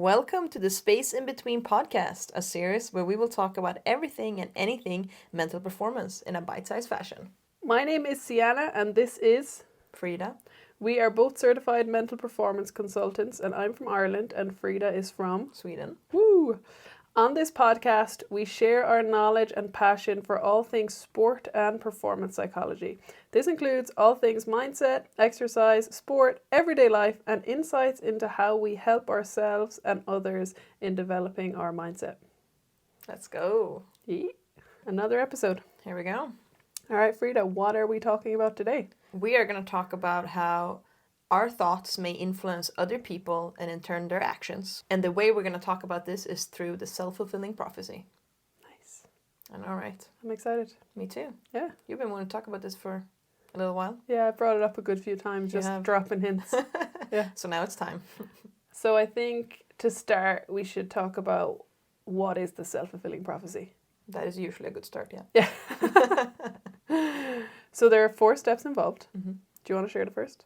Welcome to the Space in Between podcast, a series where we will talk about everything and anything mental performance in a bite-sized fashion. My name is Sienna and this is Frida. We are both certified mental performance consultants and I'm from Ireland and Frida is from Sweden. Woo! On this podcast, we share our knowledge and passion for all things sport and performance psychology. This includes all things mindset, exercise, sport, everyday life, and insights into how we help ourselves and others in developing our mindset. Let's go. Another episode. Here we go. All right, Frida, what are we talking about today? We are going to talk about how our thoughts may influence other people and in turn their actions. And the way we're going to talk about this is through the self-fulfilling prophecy. Nice. I know, right? I'm excited. Me too. Yeah. You've been wanting to talk about this for a little while. Yeah, I brought it up a good few times, just dropping hints. Yeah. So now it's time. So I think to start, we should talk about what is the self-fulfilling prophecy. That is usually a good start, yeah. Yeah. So there are 4 steps involved. Mm-hmm. Do you want to share the first?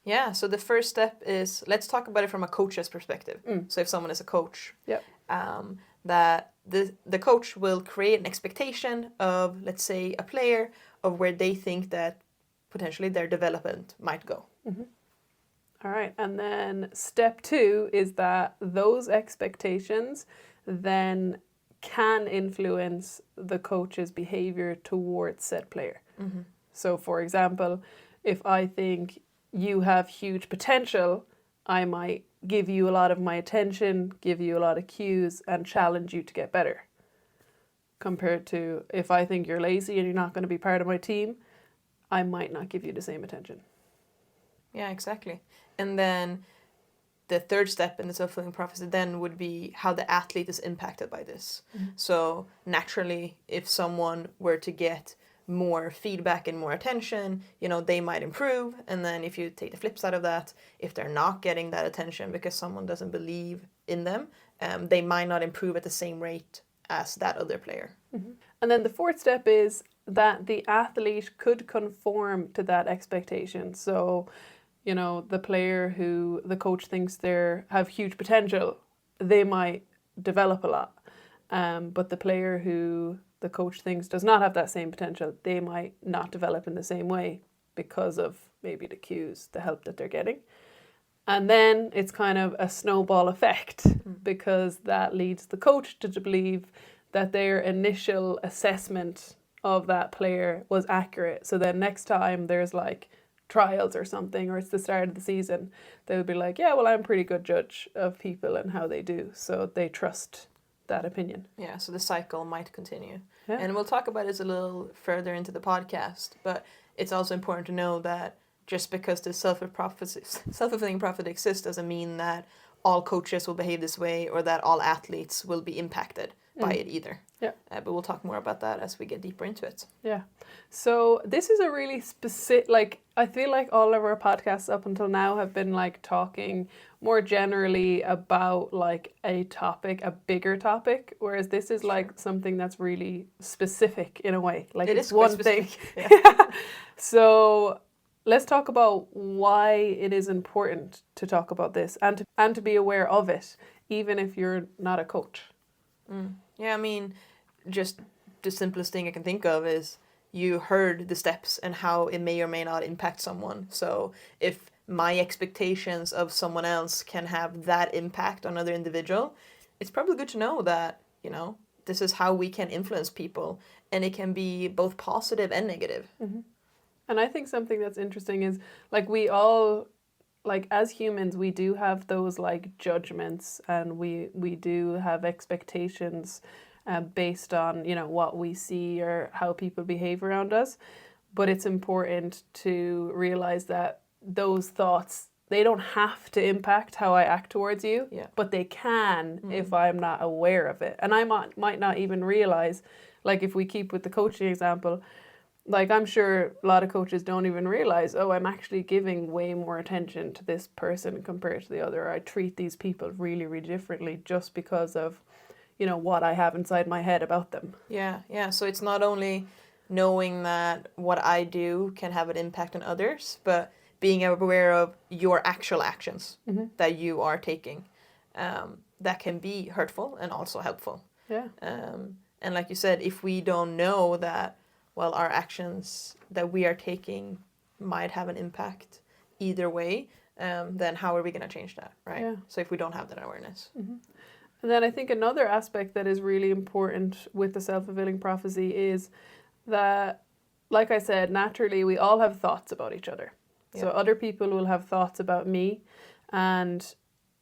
Yeah, so the first step is, let's talk about it from a coach's perspective. So if someone is a coach, Yep. That the coach will create an expectation of, let's say, a player of where they think that potentially their development might go. Mm-hmm. All right. And then step 2 is that those expectations then can influence the coach's behavior towards said player. Mm-hmm. So, for example, if I think you have huge potential, I might give you a lot of my attention, give you a lot of cues, and challenge you to get better. Compared to if I think you're lazy and you're not going to be part of my team, I might not give you the same attention. Yeah, exactly. And then the third step in the self-fulfilling prophecy then would be how the athlete is impacted by this. Mm-hmm. So naturally, if someone were to get more feedback and more attention, they might improve. And then if you take the flip side of that, if they're not getting that attention because someone doesn't believe in them, they might not improve at the same rate as that other player. Mm-hmm. And then the 4th step is that the athlete could conform to that expectation. So, the player who the coach thinks they have huge potential, they might develop a lot. But the player who the coach thinks does not have that same potential, they might not develop in the same way because of maybe the cues, the help that they're getting. And then it's kind of a snowball effect because that leads the coach to believe that their initial assessment of that player was accurate. So then next time there's like trials or something, or it's the start of the season, they'll be like, yeah, well, I'm a pretty good judge of people and how they do. So they trust that opinion. Yeah, so the cycle might continue. Yeah. And we'll talk about this a little further into the podcast, but it's also important to know that just because the self-fulfilling prophecy exists doesn't mean that all coaches will behave this way or that all athletes will be impacted by it either. Yeah. But we'll talk more about that as we get deeper into it. Yeah. So this is a really specific, I feel like all of our podcasts up until now have been like talking more generally about like a topic, a bigger topic, whereas this is like something that's really specific in a way. Like it it's is one thing. Yeah. So let's talk about why it is important to talk about this and to be aware of it, even if you're not a coach. Yeah, I mean, just the simplest thing I can think of is you heard the steps and how it may or may not impact someone. So if my expectations of someone else can have that impact on another individual, it's probably good to know that, this is how we can influence people, and it can be both positive and negative. Mm-hmm. And I think something that's interesting is like we all, like as humans, we do have those like judgments and we do have expectations based on, what we see or how people behave around us. But it's important to realize that those thoughts, they don't have to impact how I act towards you, but they can if I'm not aware of it. And I might not even realize, like if we keep with the coaching example, like I'm sure a lot of coaches don't even realize, oh, I'm actually giving way more attention to this person compared to the other. I treat these people really, really differently just because of, what I have inside my head about them. Yeah. So it's not only knowing that what I do can have an impact on others, but being aware of your actual actions that you are taking. that can be hurtful and also helpful. Yeah. And like you said, if we don't know that, well, our actions that we are taking might have an impact either way, then how are we going to change that, right? Yeah. So if we don't have that awareness. And then I think another aspect that is really important with the self-fulfilling prophecy is that, like I said, naturally we all have thoughts about each other. So Yeah. other people will have thoughts about me, and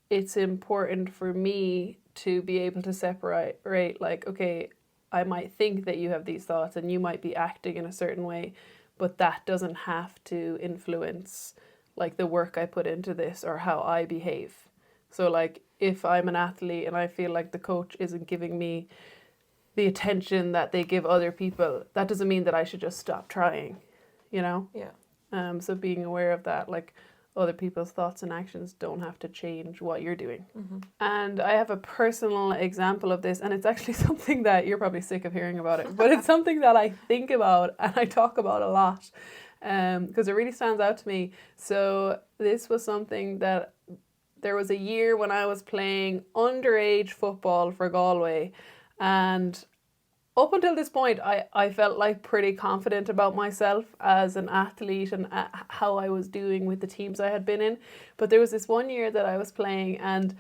it's important for me to be able to separate, like, okay, I might think that you have these thoughts and you might be acting in a certain way, but that doesn't have to influence like the work I put into this or how I behave. So like if I'm an athlete and I feel like the coach isn't giving me the attention that they give other people, that doesn't mean that I should just stop trying, you know? Yeah. So being aware of that, like other people's thoughts and actions don't have to change what you're doing. And I have a personal example of this, and it's actually something that you're probably sick of hearing about it, but it's something that I think about and I talk about a lot because it really stands out to me. So this was something that there was a year when I was playing underage football for Galway, and up until this point, I felt like pretty confident about myself as an athlete and how I was doing with the teams I had been in. But there was this one year that I was playing and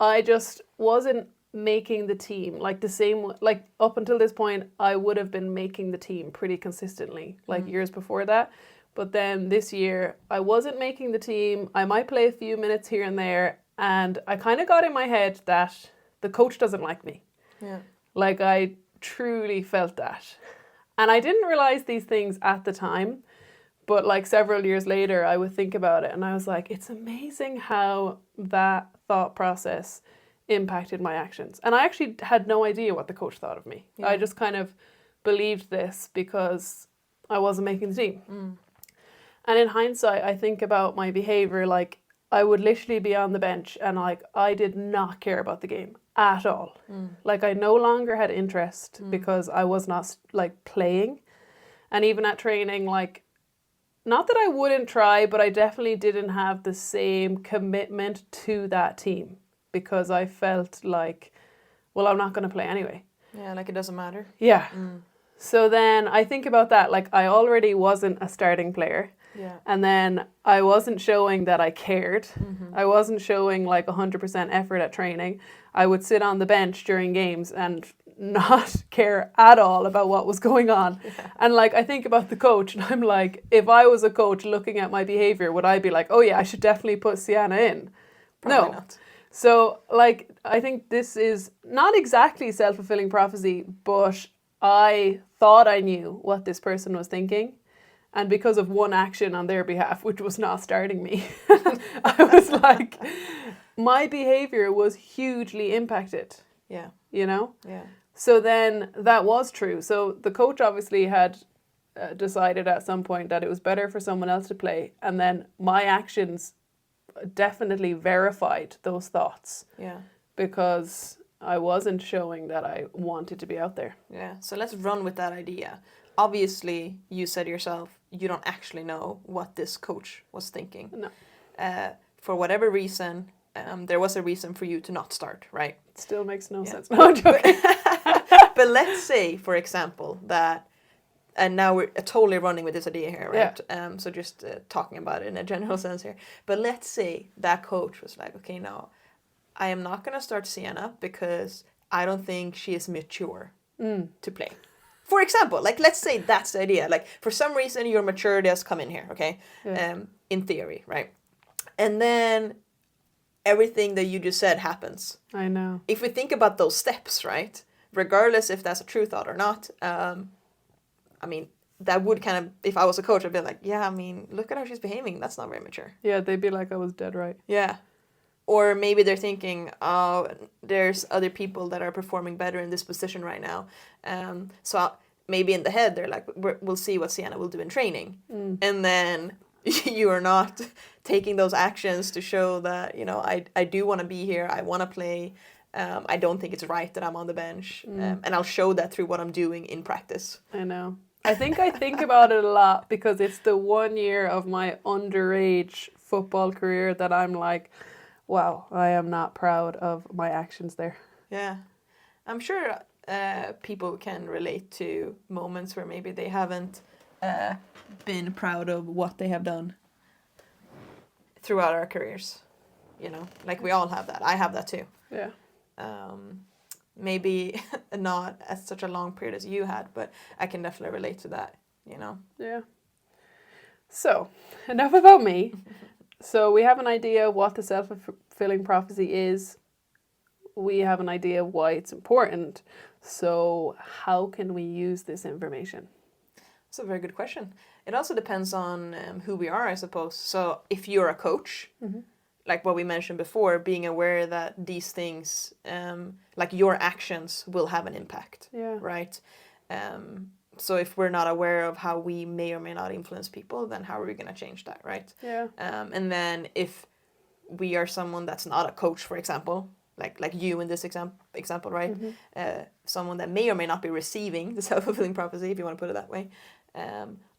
I just wasn't making the team like the same, like up until this point, I would have been making the team pretty consistently, like years before that. But then this year, I wasn't making the team. I might play a few minutes here and there. And I kind of got in my head that the coach doesn't like me. Yeah. Like I truly felt that. And I didn't realize these things at the time, but like several years later I would think about it and I was like, it's amazing how that thought process impacted my actions. And I actually had no idea what the coach thought of me. Yeah. I just kind of believed this because I wasn't making the team. And in hindsight, I think about my behavior, like I would literally be on the bench and like I did not care about the game at all. Like I no longer had interest because I was not like playing. And even at training, like not that I wouldn't try, but I definitely didn't have the same commitment to that team because I felt like, well, I'm not going to play anyway. Yeah, like it doesn't matter. Yeah. So then I think about that, like I already wasn't a starting player. Yeah. And then I wasn't showing that I cared. I wasn't showing like 100% effort at training. I would sit on the bench during games and not care at all about what was going on. Yeah. And like I think about the coach and I'm like, if I was a coach looking at my behavior, would I be like, oh yeah, I should definitely put Sienna in? Probably No. not. So like I think this is not exactly self-fulfilling prophecy, but I thought I knew what this person was thinking. And because of one action on their behalf, which was not starting me, I was like, my behavior was hugely impacted, Yeah. you know? Yeah. So then that was true. So the coach obviously had decided at some point that it was better for someone else to play. And then my actions definitely verified those thoughts Yeah. because I wasn't showing that I wanted to be out there. Yeah. So let's run with that idea. Obviously, you said yourself, you don't actually know what this coach was thinking. No. For whatever reason, there was a reason for you to not start, right? It still makes no Yeah. sense. No, I'm joking. But let's say, for example, that, and now we're totally running with this idea here, right? So just talking about it in a general sense here. But let's say that coach was like, okay, no, I am not going to start Sienna because I don't think she is mature to play. For example, like let's say that's the idea. Like for some reason your maturity has come in here, okay? Yeah. In theory, right? And then everything that you just said happens. I know. If we think about those steps, right? Regardless if that's a true thought or not, I mean, that would kind of, if I was a coach, I'd be like, yeah, I mean, look at how she's behaving. That's not very mature. Yeah, they'd be like, I was dead right. Yeah. Or maybe they're thinking, oh, there's other people that are performing better in this position right now. So maybe in the head, they're like, we'll see what Sienna will do in training. And then you are not taking those actions to show that, you know, I do want to be here. I want to play. I don't think it's right that I'm on the bench. And I'll show that through what I'm doing in practice. I know. I think about it a lot because it's the 1 year of my underage football career that I'm like, wow, I am not proud of my actions there. Yeah. I'm sure people can relate to moments where maybe they haven't been proud of what they have done throughout our careers. You know, like we all have that. I have that too. Yeah. Maybe not as such a long period as you had, but I can definitely relate to that, you know. Yeah. So, enough about me. So we have an idea of what the self-fulfilling prophecy is. We have an idea of why it's important. So how can we use this information? That's a very good question. It also depends on who we are, I suppose. So if you're a coach, like what we mentioned before, being aware that these things, like your actions, will have an impact, Yeah. right? So if we're not aware of how we may or may not influence people, then how are we going to change that, right? Yeah. And then if we are someone that's not a coach, for example, like you in this example, right? Someone that may or may not be receiving the self-fulfilling prophecy, if you want to put it that way.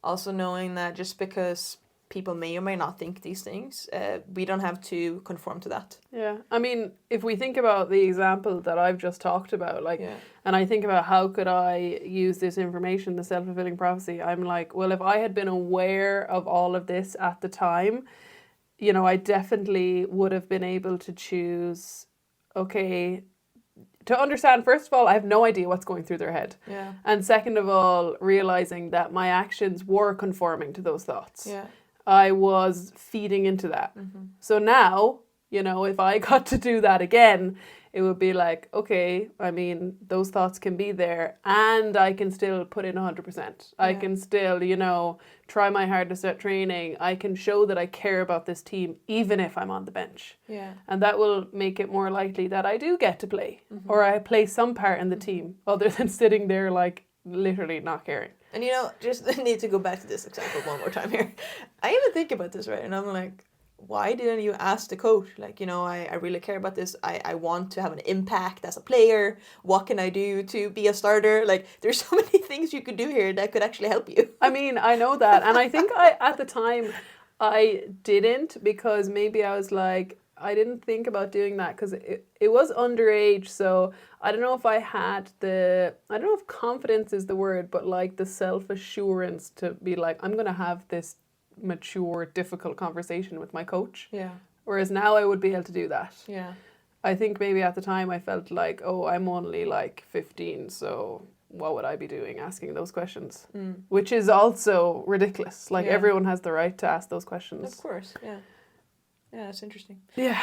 Also knowing that just because people may or may not think these things, we don't have to conform to that. Yeah. I mean, if we think about the example that I've just talked about, like, Yeah. and I think about how could I use this information, the self-fulfilling prophecy, I'm like, well, if I had been aware of all of this at the time, you know, I definitely would have been able to choose, okay, to understand, first of all, I have no idea what's going through their head. Yeah. And second of all, realizing that my actions were conforming to those thoughts. Yeah. I was feeding into that. So now, you know, if I got to do that again, it would be like, okay, I mean, those thoughts can be there and I can still put in 100%. I can still, you know, try my hardest at training. I can show that I care about this team even if I'm on the bench. Yeah. And that will make it more likely that I do get to play or I play some part in the team other than sitting there like literally not caring. And you know, just need to go back to this example one more time here. I even think about this, right? And I'm like, why didn't you ask the coach? Like, you know, I really care about this. I want to have an impact as a player. What can I do to be a starter? Like, there's so many things you could do here that could actually help you. I mean, I know that. And I think at the time, I didn't because maybe I was like, I didn't think about doing that because it was underage. So I don't know if I had I don't know if confidence is the word, but like the self-assurance to be like, I'm going to have this mature, difficult conversation with my coach. Yeah. Whereas now I would be able to do that. Yeah. I think maybe at the time I felt like, oh, I'm only like 15, so what would I be doing asking those questions? Which is also ridiculous. Like everyone has the right to ask those questions. Of course, yeah. Yeah, that's interesting. Yeah.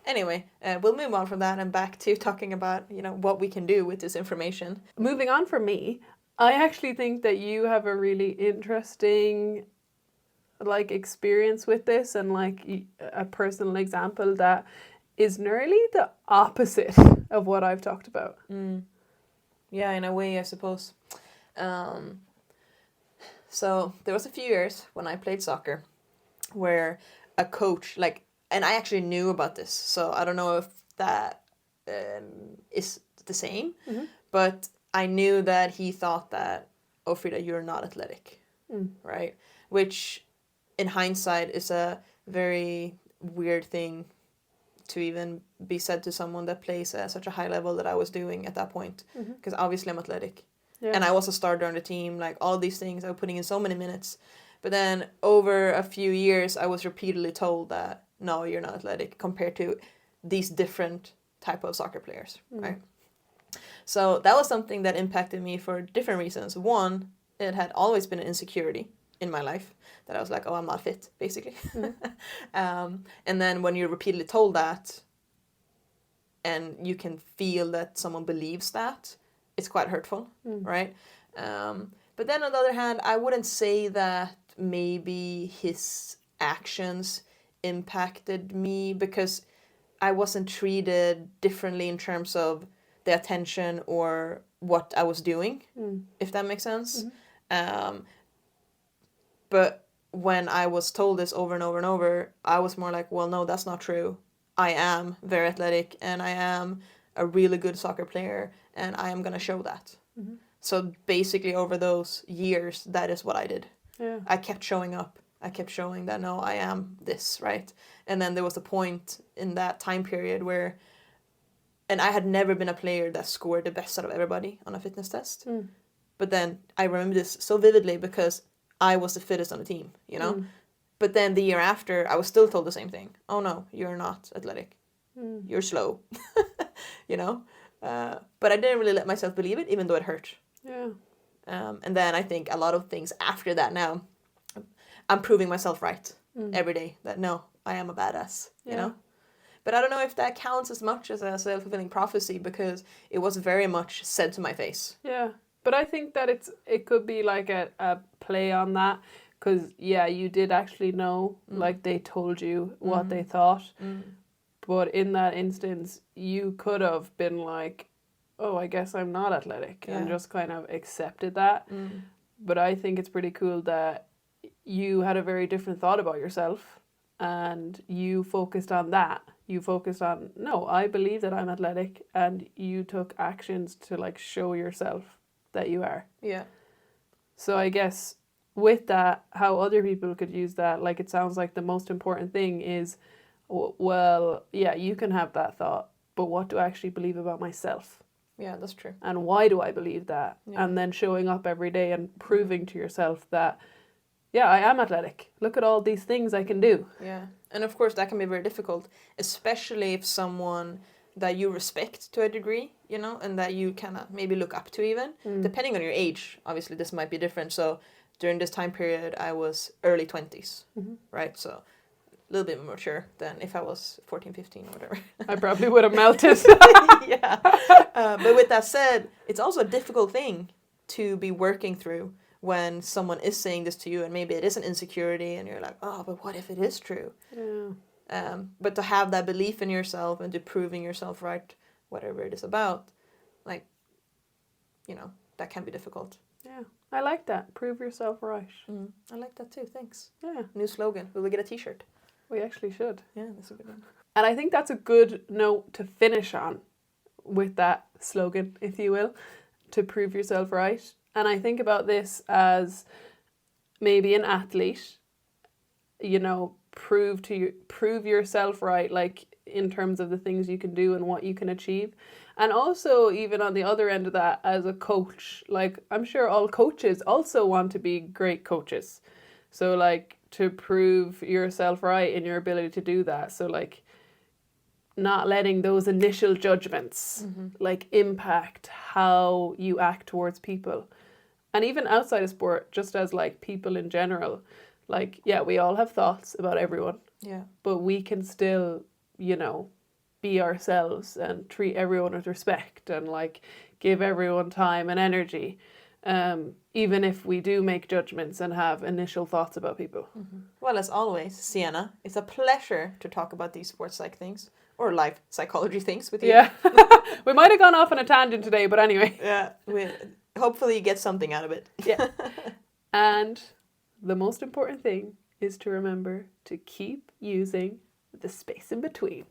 Anyway, we'll move on from that and back to talking about, you know, what we can do with this information. Moving on from me, I actually think that you have a really interesting like experience with this and like a personal example that is nearly the opposite of what I've talked about. Yeah, in a way, I suppose. So there was a few years when I played soccer where a coach, like, and I actually knew about this, so I don't know if that is the same, but I knew that he thought that, oh, Frida, you're not athletic, right? Which, in hindsight, is a very weird thing to even be said to someone that plays at such a high level that I was doing at that point. Because obviously I'm athletic. Yeah. And I was a starter on the team, like all these things, I was putting in so many minutes. But then over a few years, I was repeatedly told that, no, you're not athletic compared to these different type of soccer players, right? So that was something that impacted me for different reasons. One, it had always been an insecurity in my life that I was like, oh, I'm not fit, basically. And then when you're repeatedly told that and you can feel that someone believes that, it's quite hurtful, right? But then on the other hand, I wouldn't say that maybe his actions impacted me because I wasn't treated differently in terms of the attention or what I was doing, if that makes sense. But when I was told this over and over and over, I was more like, well, no, that's not true. I am very athletic and I am a really good soccer player and I am going to show that. So basically over those years, that is what I did. Yeah. I kept showing up I kept showing that, no, I am this, right? And then there was a point in that time period where, and I had never been a player that scored the best out of everybody on a fitness test. But then I remember this so vividly because I was the fittest on the team, you know? But then the year after, I was still told the same thing. Oh no, you're not athletic. You're slow, you know? But I didn't really let myself believe it, even though it hurt. Yeah. And then I think a lot of things after that now, I'm proving myself right every day that no, I am a badass, you know? But I don't know if that counts as much as a self-fulfilling prophecy because it was very much said to my face. Yeah. But I think that it could be like a play on that because, yeah, you did actually know, like they told you what they thought. But in that instance, you could have been like, oh, I guess I'm not athletic and just kind of accepted that. But I think it's pretty cool that you had a very different thought about yourself and you focused on that. You focused on, no, I believe that I'm athletic, and you took actions to like show yourself that you are. Yeah. So I guess with that, how other people could use that, like it sounds like the most important thing is, well, yeah, you can have that thought, but what do I actually believe about myself? Yeah, that's true. And why do I believe that? Yeah. And then showing up every day and proving to yourself that, yeah, I am athletic. Look at all these things I can do. Yeah. And of course, that can be very difficult, especially if someone that you respect to a degree, you know, and that you kind of maybe look up to even, depending on your age. Obviously, this might be different. So during this time period, I was early 20s, right? So a little bit more mature than if I was 14, 15 or whatever. I probably would have melted. Yeah. But with that said, it's also a difficult thing to be working through when someone is saying this to you and maybe it is an insecurity and you're like, oh, but what if it is true? Yeah. But to have that belief in yourself and to proving yourself right, whatever it is about, like, you know, that can be difficult. Yeah. I like that. Prove yourself right. I like that too. Thanks. Yeah. New slogan. Will we get a t-shirt? We actually should. Yeah, that's a good one. And I think that's a good note to finish on with that slogan, if you will, to prove yourself right. And I think about this as maybe an athlete, you know, prove yourself right, like in terms of the things you can do and what you can achieve. And also even on the other end of that as a coach, like I'm sure all coaches also want to be great coaches. So like to prove yourself right in your ability to do that. So like not letting those initial judgments like impact how you act towards people. And even outside of sport, just as like people in general, like, yeah, we all have thoughts about everyone. Yeah. But we can still, you know, be ourselves and treat everyone with respect and like give everyone time and energy. Even if we do make judgments and have initial thoughts about people. Well, as always, Sienna, it's a pleasure to talk about these sports-like things or life psychology things with you. Yeah. We might have gone off on a tangent today, but anyway. Yeah. Hopefully you get something out of it. Yeah. And the most important thing is to remember to keep using the space in between.